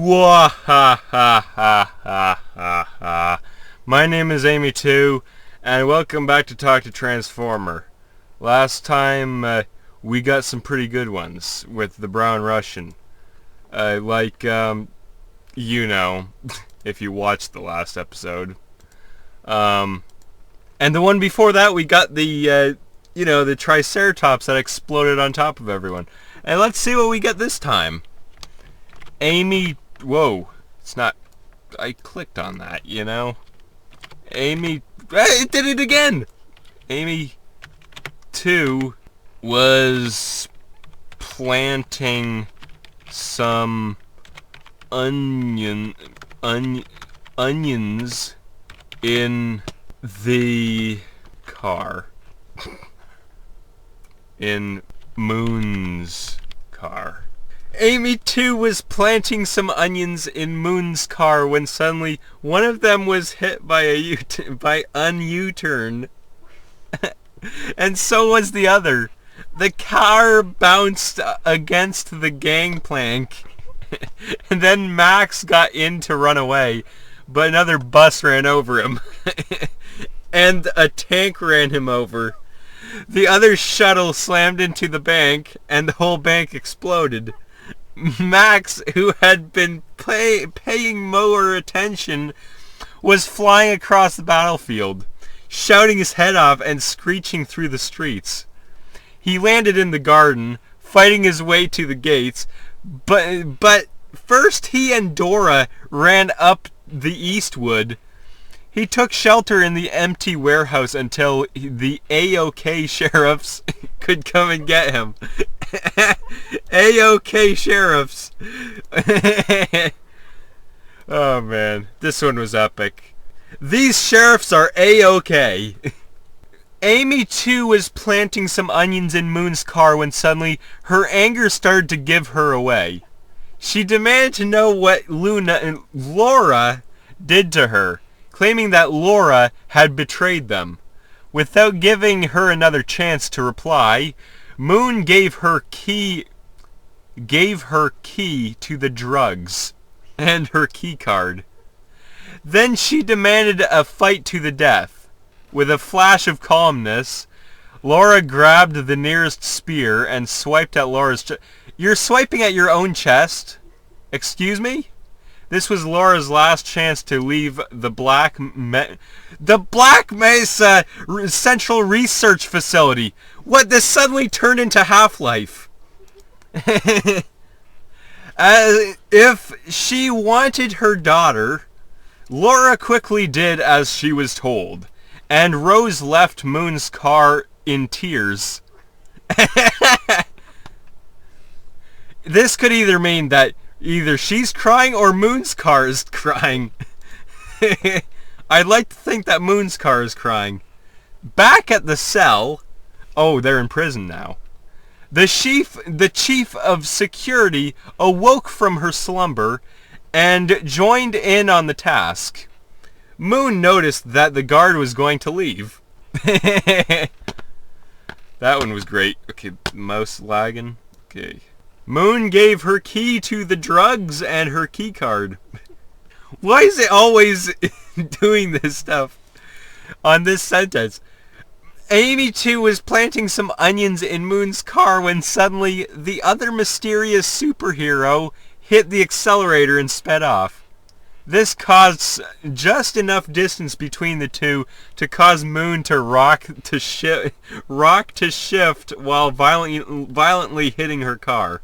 Wahahahahaha. My name is Amy2, and welcome back to Talk to Transformer. Last time, we got some pretty good ones with the Brown Russian. You know, if you watched the last episode. And the one before that, we got the Triceratops that exploded on top of everyone. And let's see what we get this time. Whoa, it's not, I clicked on that, you know? It did it again! Amy 2 was planting some onions in the car. In Moon's car. Amy 2 was planting some onions in Moon's car when suddenly one of them was hit by a U-turn. And so was the other. The car bounced against the gangplank. And then Max got in to run away, but another bus ran over him. And a tank ran him over. The other shuttle slammed into the bank, and the whole bank exploded. Max, who had been paying more attention, was flying across the battlefield, shouting his head off and screeching through the streets. He landed in the garden, fighting his way to the gates, but first he and Dora ran up the Eastwood. He took shelter in the empty warehouse until the A-OK sheriffs could come and get him. A-OK sheriffs. Oh man, this one was epic. These sheriffs are A-OK. Amy 2 was planting some onions in Moon's car when suddenly her anger started to give her away. She demanded to know what Laura did to her, claiming that Laura had betrayed them. Without giving her another chance to reply, Moon gave her key to the drugs and her key card. Then she demanded a fight to the death. With a flash of calmness, Laura grabbed the nearest spear and swiped at Laura's chest. You're swiping at your own chest? Excuse me? This was Laura's last chance to leave the Black Mesa Central Research Facility. What, this suddenly turned into Half-Life. If she wanted her daughter, Laura quickly did as she was told, and Rose left Moon's car in tears. This could either mean that either she's crying or Moon's car is crying. I'd like to think that Moon's car is crying. Back at the cell... Oh, they're in prison now. The chief of security awoke from her slumber and joined in on the task. Moon noticed that the guard was going to leave. That one was great. Okay, mouse lagging. Okay. Moon gave her key to the drugs and her key card. Why is it always doing this stuff on this sentence? Amy 2 was planting some onions in Moon's car when suddenly the other mysterious superhero hit the accelerator and sped off. This caused just enough distance between the two to cause Moon to rock to shift while violently hitting her car.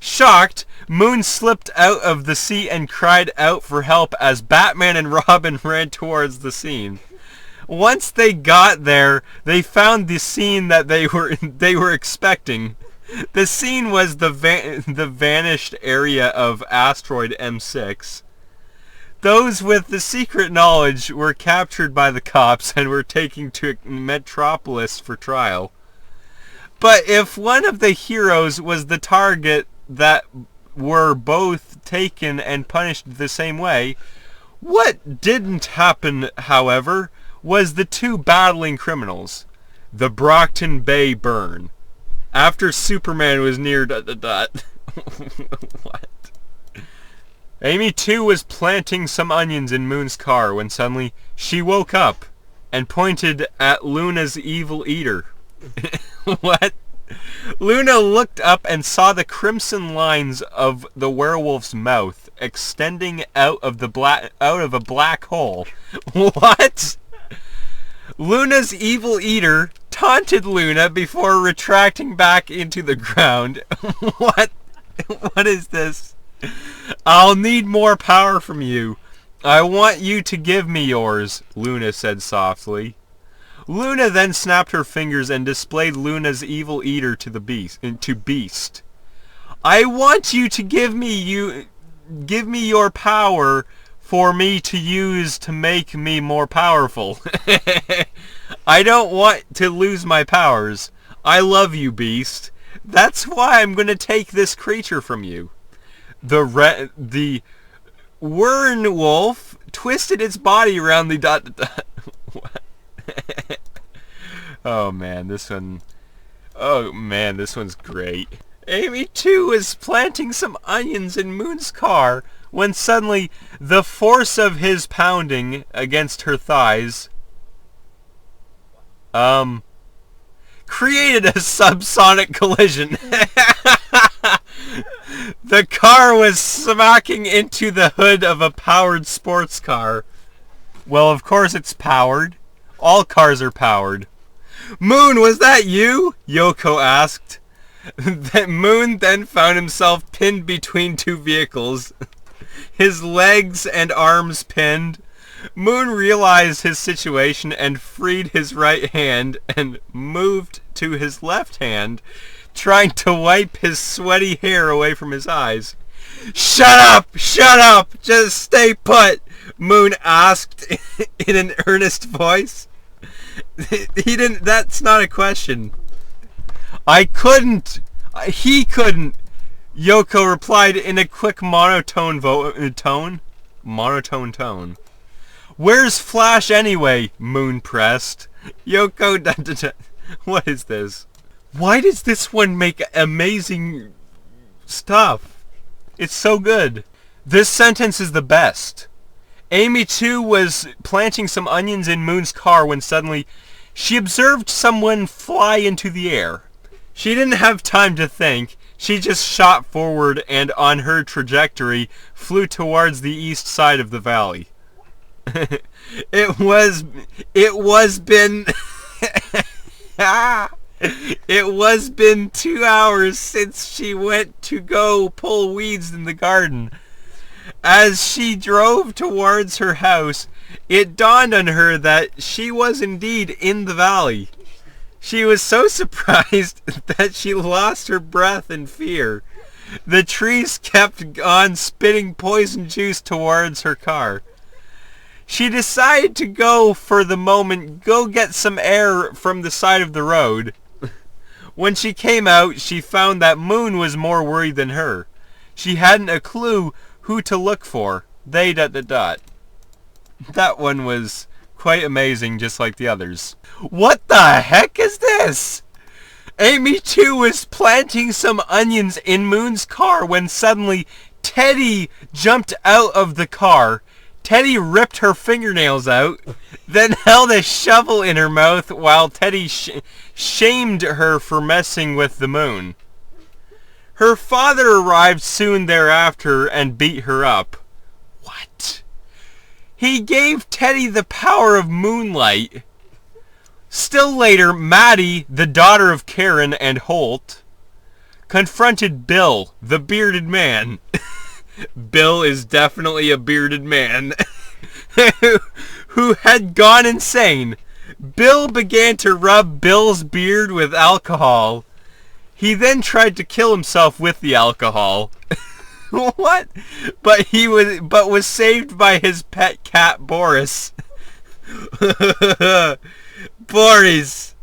Shocked, Moon slipped out of the seat and cried out for help as Batman and Robin ran towards the scene. Once they got there, they found the scene that they were expecting. The scene was the vanished area of asteroid M6. Those with the secret knowledge were captured by the cops and were taken to Metropolis for trial. But if one of the heroes was the target that were both taken and punished the same way, what didn't happen, however, was the two battling criminals, the Brockton Bay burn. After Superman was near... What? Amy too was planting some onions in Moon's car when suddenly she woke up and pointed at Luna's evil eater. What? Luna looked up and saw the crimson lines of the werewolf's mouth extending out of a black hole. What? Luna's evil eater taunted Luna before retracting back into the ground. What? What is this? I'll need more power from you. I want you to give me yours, Luna said softly. Luna then snapped her fingers and displayed Luna's evil eater to Beast. I want you to give me your power for me to use to make me more powerful. I don't want to lose my powers. I love you, Beast. That's why I'm going to take this creature from you. The werewolf twisted its body around the What? Oh man, this one's great. Amy too was planting some onions in Moon's car when suddenly the force of his pounding against her thighs created a subsonic collision. The car was smacking into the hood of a powered sports car. Well, of course it's powered. All cars are powered. Moon, was that you? Yoko asked. Moon then found himself pinned between two vehicles, his legs and arms pinned. Moon realized his situation and freed his right hand and moved to his left hand, trying to wipe his sweaty hair away from his eyes. Shut up! Shut up! Just stay put! Moon asked in an earnest voice. That's not a question. I couldn't. He couldn't. Yoko replied in a quick monotone tone. Where's Flash anyway? Moon pressed. Yoko, what is this? Why does this one make amazing stuff? It's so good. This sentence is the best. Amy too was planting some onions in Moon's car when suddenly she observed someone fly into the air. She didn't have time to think. She just shot forward and on her trajectory flew towards the east side of the valley. It was been 2 hours since she went to go pull weeds in the garden. As she drove towards her house, it dawned on her that she was indeed in the valley. She was so surprised that she lost her breath in fear. The trees kept on spitting poison juice towards her car. She decided to go get some air from the side of the road. When she came out, she found that Moon was more worried than her. She hadn't a clue who to look for. That one was quite amazing, just like the others. What the heck is this? Amy too was planting some onions in Moon's car when suddenly Teddy jumped out of the car. Teddy ripped her fingernails out, then held a shovel in her mouth while Teddy shamed her for messing with the moon. Her father arrived soon thereafter and beat her up. What? He gave Teddy the power of moonlight. Still later, Maddie, the daughter of Karen and Holt, confronted Bill, the bearded man. Bill is definitely a bearded man. Who had gone insane. Bill began to rub Bill's beard with alcohol. He then tried to kill himself with the alcohol. What? But was saved by his pet cat Boris. Boris.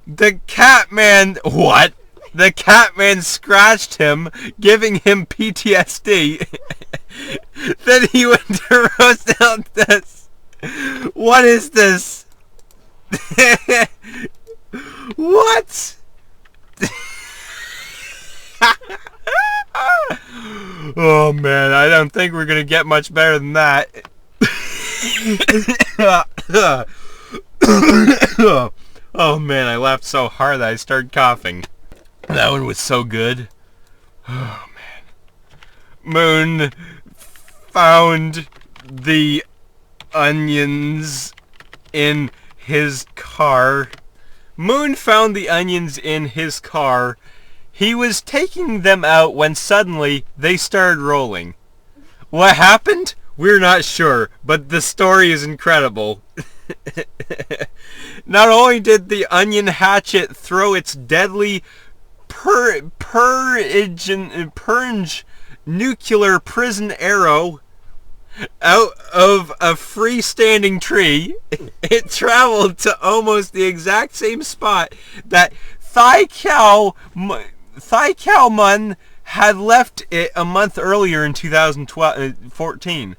The Catman. What? The Catman scratched him, giving him PTSD. Then he went to roast out this. What is this? What? Oh man, I don't think we're gonna get much better than that. Oh man, I laughed so hard that I started coughing. That one was so good. Oh man. Moon found the onions in his car. Moon found the onions in his car. He was taking them out when suddenly they started rolling. What happened? We're not sure, but the story is incredible. Not only did the onion hatchet throw its deadly purge nuclear prison arrow out of a freestanding tree, it traveled to almost the exact same spot that Thai Cow Mun had left it a month earlier in 2014.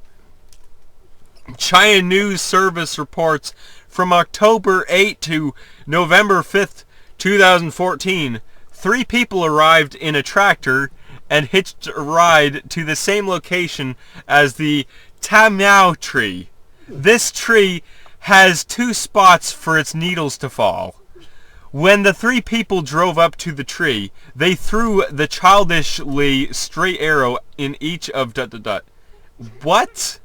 China News Service reports from October 8 to November 5th, 2014, 3 people arrived in a tractor and hitched a ride to the same location as the Tamiao tree. This tree has 2 spots for its needles to fall. When the 3 people drove up to the tree, they threw the childishly straight arrow in each of ... What?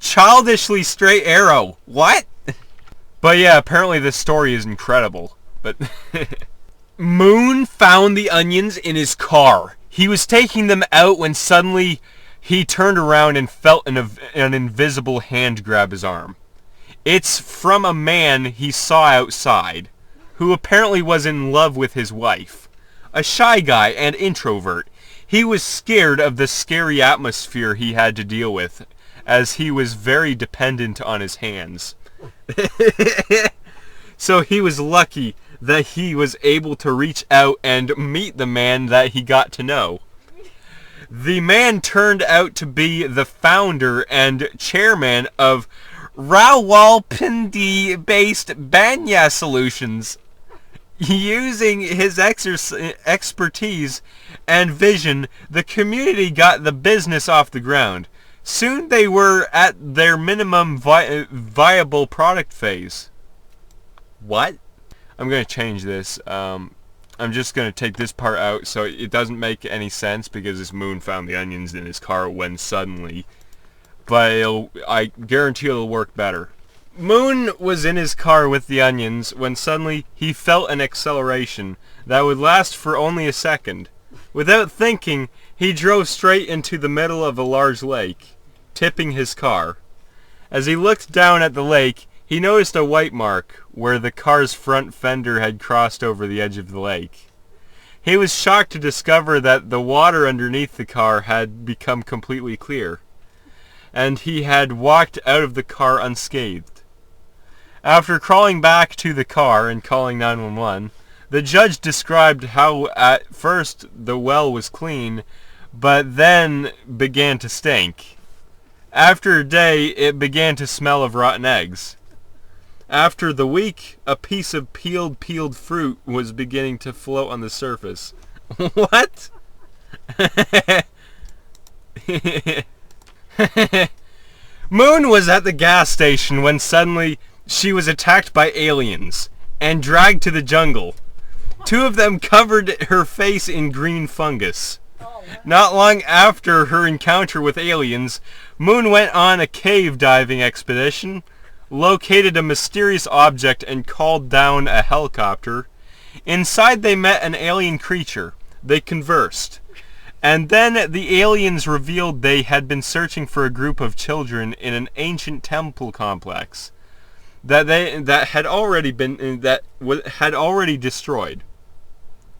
Childishly straight arrow. What? But yeah, apparently this story is incredible. But Moon found the onions in his car. He was taking them out when suddenly he turned around and felt an invisible hand grab his arm. It's from a man he saw outside, who apparently was in love with his wife. A shy guy and introvert. He was scared of the scary atmosphere he had to deal with, as he was very dependent on his hands. So he was lucky that he was able to reach out and meet the man that he got to know. The man turned out to be the founder and chairman of Rawalpindi-based Banya Solutions. Using his expertise and vision, the community got the business off the ground. Soon they were at their minimum viable product phase. What? I'm going to change this. I'm just going to take this part out so it doesn't make any sense because this Moon found the onions in his car when suddenly. But I guarantee it'll work better. Moon was in his car with the onions when suddenly he felt an acceleration that would last for only a second. Without thinking, he drove straight into the middle of a large lake, tipping his car. As he looked down at the lake, he noticed a white mark where the car's front fender had crossed over the edge of the lake. He was shocked to discover that the water underneath the car had become completely clear, and he had walked out of the car unscathed. After crawling back to the car and calling 911, the judge described how at first the well was clean, but then began to stink. After a day, it began to smell of rotten eggs. After the week, a piece of peeled fruit was beginning to float on the surface. What? Moon was at the gas station when suddenly she was attacked by aliens and dragged to the jungle. 2 of them covered her face in green fungus. Not long after her encounter with aliens, Moon went on a cave diving expedition, located a mysterious object, and called down a helicopter. Inside they met an alien creature. They conversed. And then the aliens revealed they had been searching for a group of children in an ancient temple complex that had already destroyed.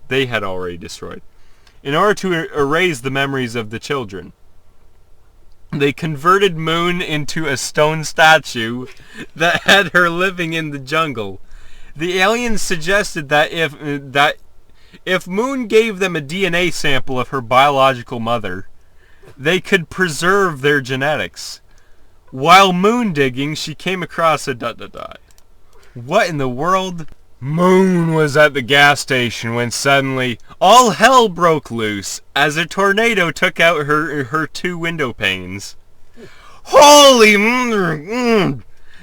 They had already destroyed. In order to erase the memories of the children, they converted Moon into a stone statue that had her living in the jungle. The aliens suggested that if Moon gave them a DNA sample of her biological mother, they could preserve their genetics. While moon digging, she came across a ... What in the world? Moon was at the gas station when suddenly all hell broke loose as a tornado took out her two window panes. Holy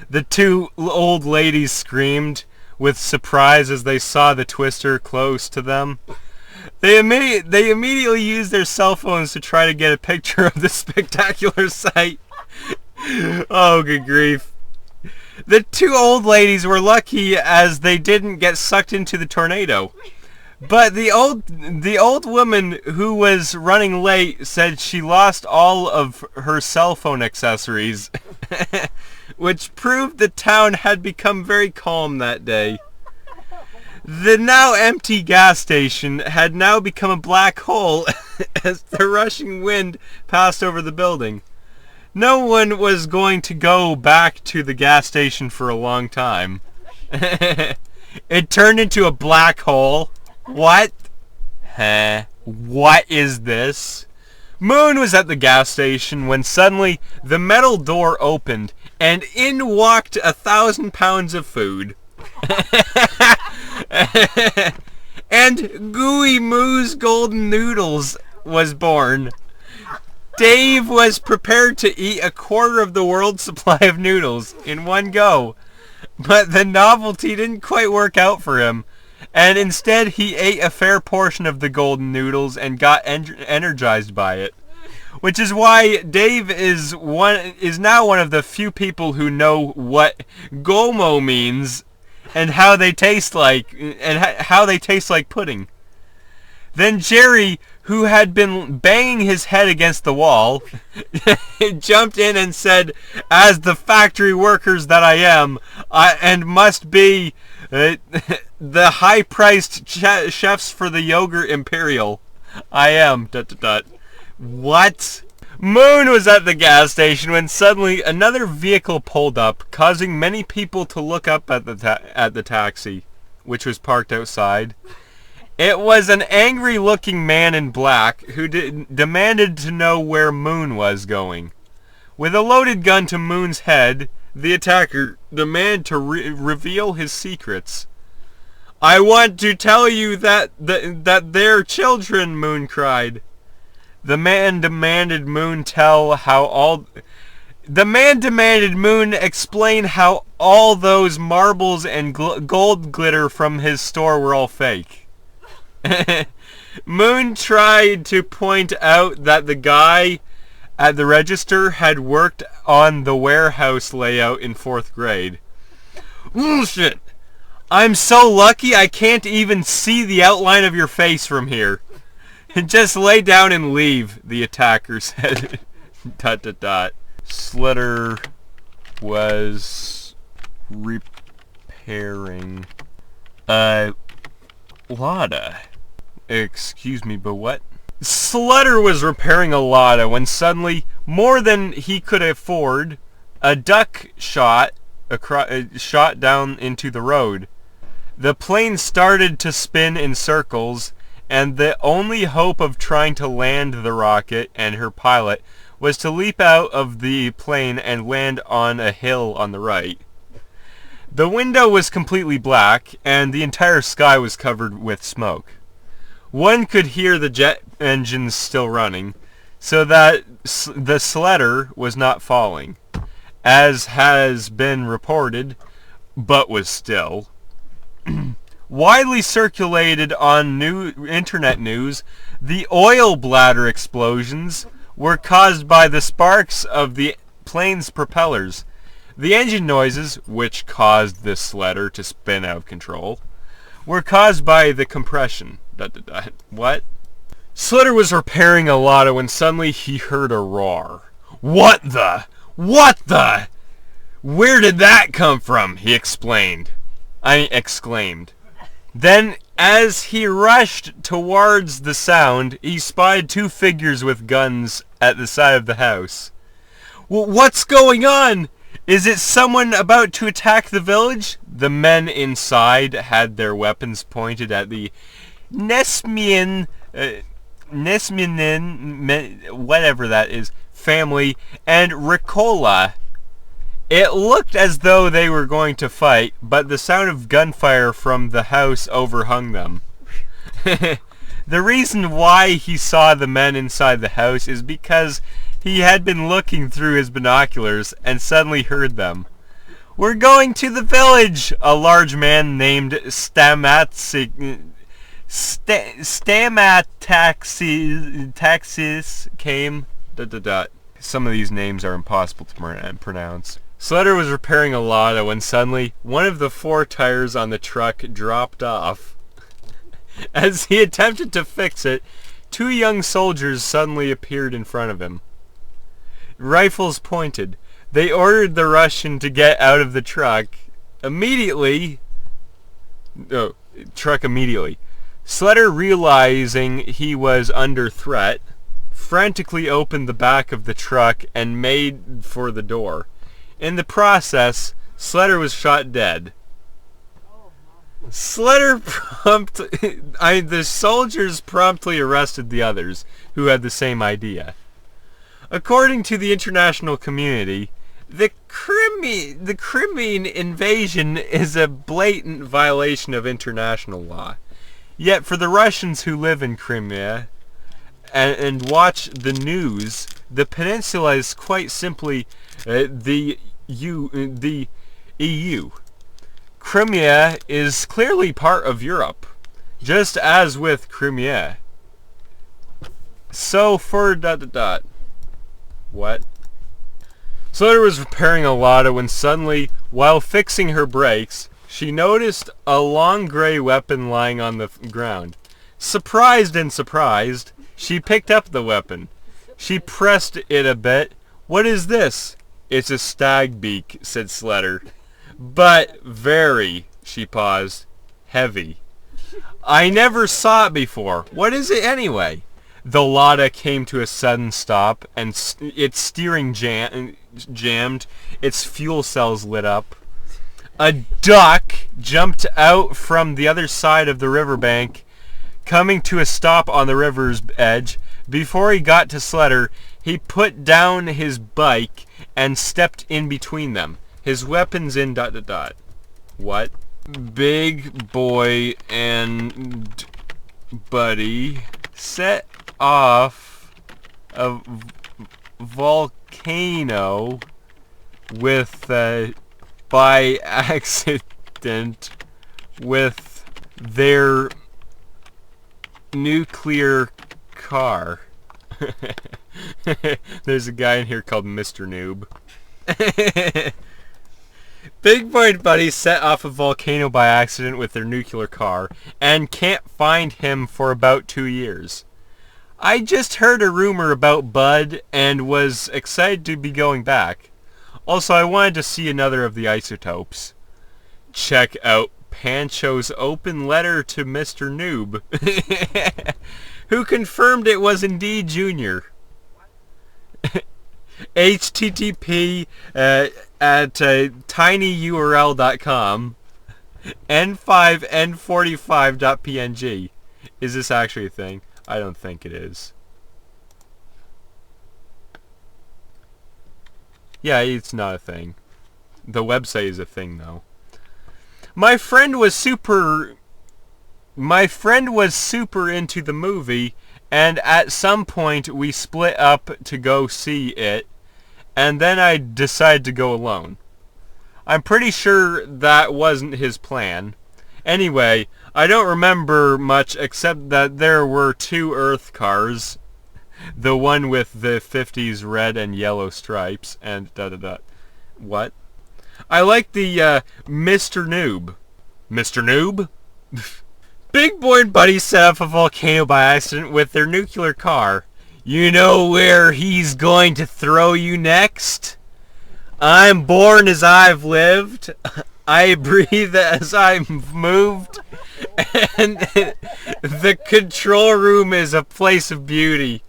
The two old ladies screamed with surprise as they saw the twister close to them. They immediately used their cell phones to try to get a picture of the spectacular sight. Oh, good grief. The two old ladies were lucky as they didn't get sucked into the tornado. But the old woman who was running late said she lost all of her cell phone accessories, which proved the town had become very calm that day. The now empty gas station had now become a black hole as the rushing wind passed over the building. No one was going to go back to the gas station for a long time. It turned into a black hole. What? What is this? Moon was at the gas station when suddenly the metal door opened and in walked 1,000 pounds of food. And Gooey Moo's Golden Noodles was born. Dave was prepared to eat a quarter of the world's supply of noodles in one go, but the novelty didn't quite work out for him, and instead he ate a fair portion of the golden noodles and got energized by it. Which is why Dave is now one of the few people who know what Gomo means and how they taste like pudding. Then Jerry, who had been banging his head against the wall, jumped in and said, "As the factory workers that I am, and must be the high-priced chefs for the Yogurt Imperial, I am." ... What? Moon was at the gas station when suddenly another vehicle pulled up, causing many people to look up at the taxi, which was parked outside. It was an angry-looking man in black who demanded to know where Moon was going. With a loaded gun to Moon's head, the attacker demanded to reveal his secrets. "I want to tell you that they're children," Moon cried. The man demanded Moon explain how all those marbles and gold glitter from his store were all fake. Moon tried to point out that the guy at the register had worked on the warehouse layout in 4th grade. "Bullshit! I'm so lucky I can't even see the outline of your face from here. Just lay down and leave," the attacker said. ... Slater was repairing a Lada. Excuse me, but what? Slater was repairing a Lada when suddenly, more than he could afford, a duck shot down into the road. The plane started to spin in circles, and the only hope of trying to land the rocket and her pilot was to leap out of the plane and land on a hill on the right. The window was completely black, and the entire sky was covered with smoke. One could hear the jet engines still running, so that the Slater was not falling, as has been reported, but was still. Widely circulated on internet news, the oil bladder explosions were caused by the sparks of the plane's propellers. The engine noises, which caused this Slater to spin out of control, were caused by the compression. ... What? Slater was repairing a Lada when suddenly he heard a roar. What the? Where did that come from?" he exclaimed. Then, as he rushed towards the sound, he spied two figures with guns at the side of the house. "What's going on? Is it someone about to attack the village?" The men inside had their weapons pointed at the Nesminin, whatever that is, family, and Ricola. It looked as though they were going to fight, but the sound of gunfire from the house overhung them. The reason why he saw the men inside the house is because he had been looking through his binoculars and suddenly heard them. "We're going to the village!" A large man named Stamataxis came. ... Some of these names are impossible to pronounce. Slater was repairing a Lada when suddenly one of the 4 tires on the truck dropped off. As he attempted to fix it, 2 young soldiers suddenly appeared in front of him. Rifles pointed. They ordered the Russian to get out of the truck immediately. Slater, realizing he was under threat, frantically opened the back of the truck and made for the door. In the process, Slater was shot dead. The soldiers promptly arrested the others, who had the same idea. According to the international community, the Crimean invasion is a blatant violation of international law. Yet for the Russians who live in Crimea and watch the news, the peninsula is quite simply the EU. Crimea is clearly part of Europe, just as with Crimea. So for ... What? Slater was repairing a Lada when suddenly, while fixing her brakes, she noticed a long gray weapon lying on the ground. Surprised, she picked up the weapon. She pressed it a bit. "What is this?" "It's a stag beak," said Slater. "But very," she paused, "heavy. I never saw it before. What is it anyway?" The Lada came to a sudden stop, and its steering jammed. Its fuel cells lit up. A duck jumped out from the other side of the riverbank, coming to a stop on the river's edge. Before he got to Slater, he put down his bike and stepped in between them, his weapons in ... What? Big Boy and Buddy set off a volcano with by accident with their nuclear car. There's a guy in here called Mr. Noob. Big Boy and Buddy set off a volcano by accident with their nuclear car and can't find him for about 2 years. I just heard a rumor about Bud and was excited to be going back. Also, I wanted to see another of the isotopes. Check out Pancho's open letter to Mr. Noob, who confirmed it was indeed Junior. http at tinyurl.com n5n45.png. Is this actually a thing? I don't think it is. Yeah, it's not a thing. The website is a thing, though. My friend was super into the movie, and at some point we split up to go see it, and then I decided to go alone. I'm pretty sure that wasn't his plan. Anyway, I don't remember much except that there were 2 Earth cars. The one with the 50s red and yellow stripes, and What? I like the Mr. Noob. Mr. Noob? Big Boy and Buddy set off a volcano by accident with their nuclear car. You know where he's going to throw you next? I'm born as I've lived. I breathe as I've moved. And the control room is a place of beauty.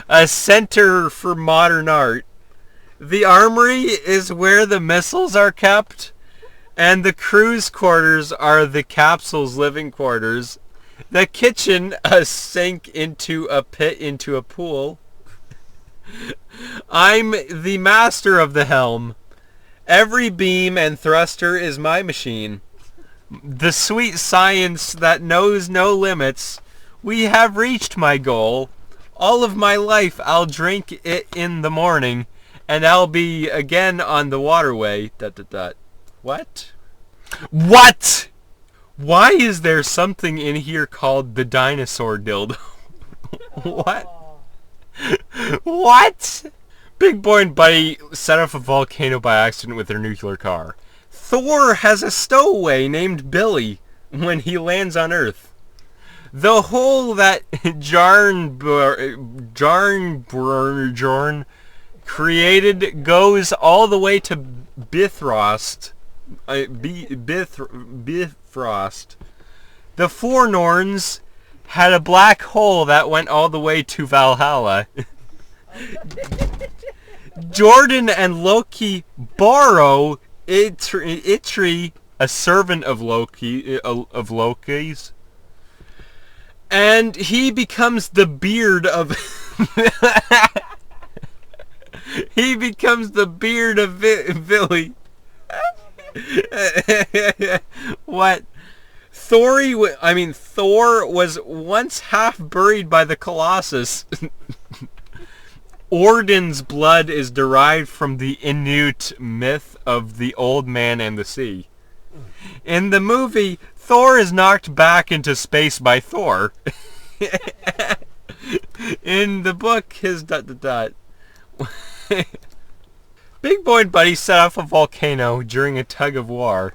A center for modern art. The armory is where the missiles are kept. And the crew's quarters are the capsule's living quarters. The kitchen, a sink into a pit into a pool. I'm the master of the helm. Every beam and thruster is my machine. The sweet science that knows no limits. We have reached my goal. All of my life I'll drink it in the morning, and I'll be again on the waterway. ... What? What? Why is there something in here called the dinosaur dildo? What? What? Big Boy and Buddy set off a volcano by accident with their nuclear car. Thor has a stowaway named Billy when he lands on Earth. The hole that Jarn created goes all the way to Bifrost. Bifrost. The Fornorns had a black hole that went all the way to Valhalla. Jordan and Loki borrow Itri, a servant of Loki's, and he becomes the beard of he becomes the beard of Billy. What? Thor was once half buried by the Colossus. Odin's blood is derived from the Inuit myth of the Old Man and the Sea. In the movie, Thor is knocked back into space by Thor. In the book, his ... Big Boy and Buddy set off a volcano during a tug of war.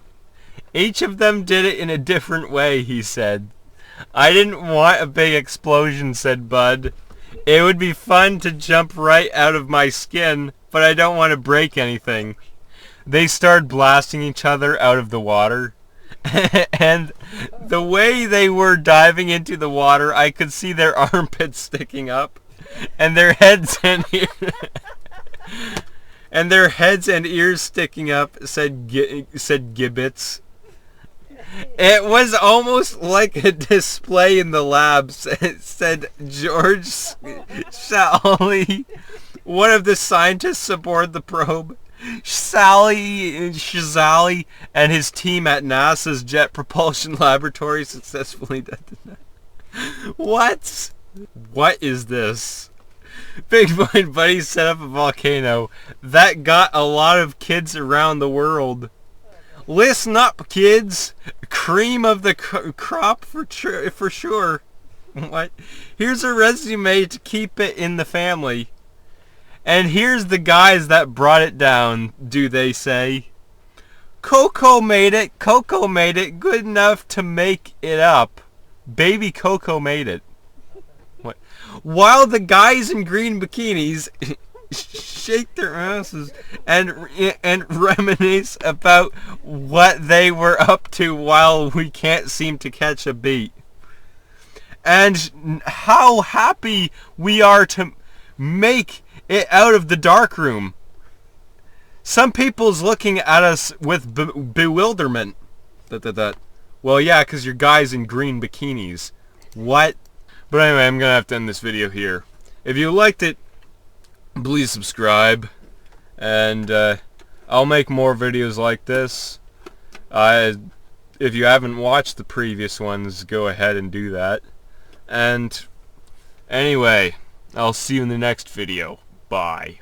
Each of them did it in a different way, he said. I didn't want a big explosion, said Bud. It would be fun to jump right out of my skin, but I don't want to break anything. They started blasting each other out of the water. And the way they were diving into the water, I could see their armpits sticking up. And their heads and ears sticking up, said Gibbets. It was almost like a display in the lab, said George Shally, one of the scientists aboard the probe. Shazali and his team at NASA's Jet Propulsion Laboratory successfully did that. What? What is this? Big Boy and Buddy set up a volcano that got a lot of kids around the world. Listen up, kids. Cream of the crop for sure. What? Here's a resume to keep it in the family. And here's the guys that brought it down, do they say. Coco made it. Coco made it good enough to make it up. Baby Coco made it. What? While the guys in green bikinis shake their asses and reminisce about what they were up to while we can't seem to catch a beat. And how happy we are to make it out of the dark room. Some people's looking at us with bewilderment. Well, yeah, because you're guys in green bikinis. What? But anyway, I'm going to have to end this video here. If you liked it, please subscribe. And I'll make more videos like this. If you haven't watched the previous ones, go ahead and do that. And anyway, I'll see you in the next video. Bye.